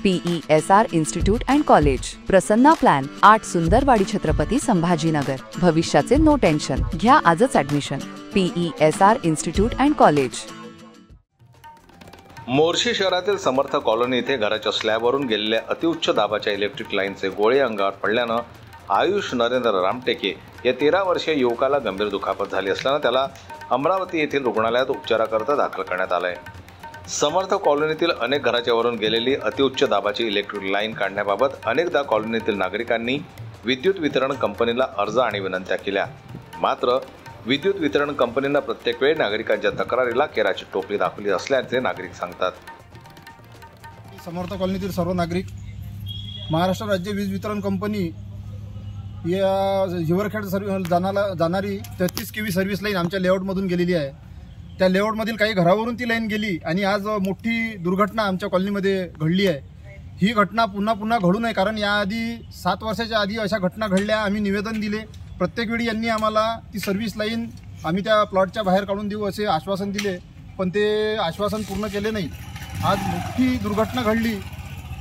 PESR institute and college, Prasanna plan, 8 Sundarwadi Chhatrapati Sambhajinagar. भविष्याचे no tension, घ्या आजच admission. PESR institute and college. Morshi शहरातील समर्थ कॉलनी येथे घराच्या स्लॅबवरून गेलेल्या अतिउच्च दाबाच्या इलेक्ट्रिक लाईनचे गोळे अंगावर पडल्यानं आयुष नरेंद्र रामटेके या 13 वर्षीय युवकाला गंभीर दुखापत झाली असल्यानं त्याला अमरावती येथील रुग्णालयात उपचाराकरता दाखल करण्यात आले आहे। समर्थ कॉलनीतील अनेक घराच्या वरून गेलेली अतिउच्च दाबाची इलेक्ट्रिक लाईन काढण्याबाबत अनेकदा कॉलनीतील नागरिकांनी विद्युत वितरण कंपनीला अर्ज आणि विनंत्या केल्या, मात्र विद्युत वितरण कंपनीनं प्रत्येक वेळी नागरिकांच्या तक्रारीला केराची टोपली दाखवली असल्याचे नागरिक सांगतात। समर्थ कॉलनीतील सर्व नागरिक महाराष्ट्र राज्य वीज वितरण कंपनी या हिवरखेड जाणारी 33 kV सर्व्हिस लाईन आमच्या लेआउटमधून गेलेली आहे। त्या लेआउटमधील काही घरावरून ती लाईन गेली आणि आज मोठी दुर्घटना आमच्या कॉलनीमध्ये घडली आहे। ही घटना पुन्हा घडू नये, कारण याआधी 7 वर्षाच्या आधी अशा घटना घडल्या। आम्ही निवेदन दिले, प्रत्येक वेळी यांनी आम्हाला ती सर्व्हिस लाईन आम्ही त्या प्लॉटच्या बाहेर काढून देऊ असे आश्वासन दिले, पण ते आश्वासन पूर्ण केले नाही। आज मोठी दुर्घटना घडली,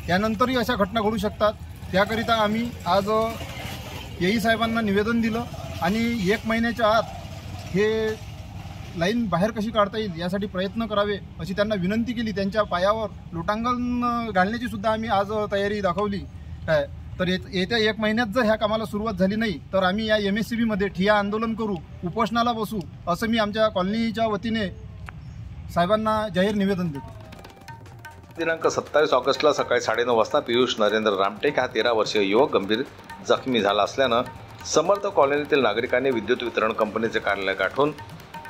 यानंतरही अशा घटना घडू शकतात। त्याकरिता आम्ही आज येई साहेबांना निवेदन दिलं आणि 1 महिन्याच्या आत हे लाईन बाहेर कशी काढता येईल यासाठी प्रयत्न करावे अशी त्यांना विनंती केली। त्यांच्या पायावर लोटांगण घालण्याची सुद्धा आम्ही आज तयारी दाखवली आहे। तर येत्या 1 महिन्यात जर ह्या कामाला सुरुवात झाली नाही तर आम्ही या MSCB मध्ये ठिय्या आंदोलन करू, उपोषणाला बसू, असं मी आमच्या कॉलनीच्या वतीने साहेबांना जाहीर निवेदन देतो। दिनांक 27 ऑगस्टला सकाळी 9:30 वाजता पियुष नरेंद्र रामटेक हा 13 वर्षीय युवक गंभीर जखमी झाला असल्यानं समर्थ कॉलनीतील नागरिकांनी विद्युत वितरण कंपनीचे कार्यालय गाठून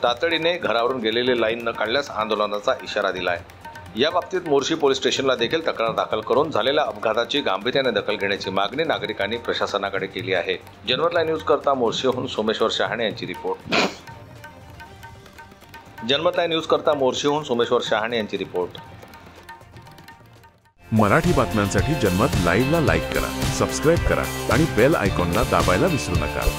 तातडीने घरावरून गेलेली लाईन न काढल्यास आंदोलनाचा इशारा दिला आहे। या बाबतीत मोर्शी पोलीस स्टेशनला देखील तक्रार दाखल करून झालेल्या अपघाताची गांभीर्याने दखल घेण्याची मागणी नागरिकांनी प्रशासनाकडे केली आहे। जनमत लाईव्ह न्यूज करता मोर्शीहून सोमेश्वर शहाणे यांची रिपोर्ट। जनमत लाईव्ह न्यूज करता मोर्शीहून सोमेश्वर शहाणे यांची रिपोर्ट। मराठी बातम्यांसाठी जनमत लाईव्हला लाईक करा, सबस्क्राईब करा आणि बेल आयकॉनला दाबायला विसरू नका।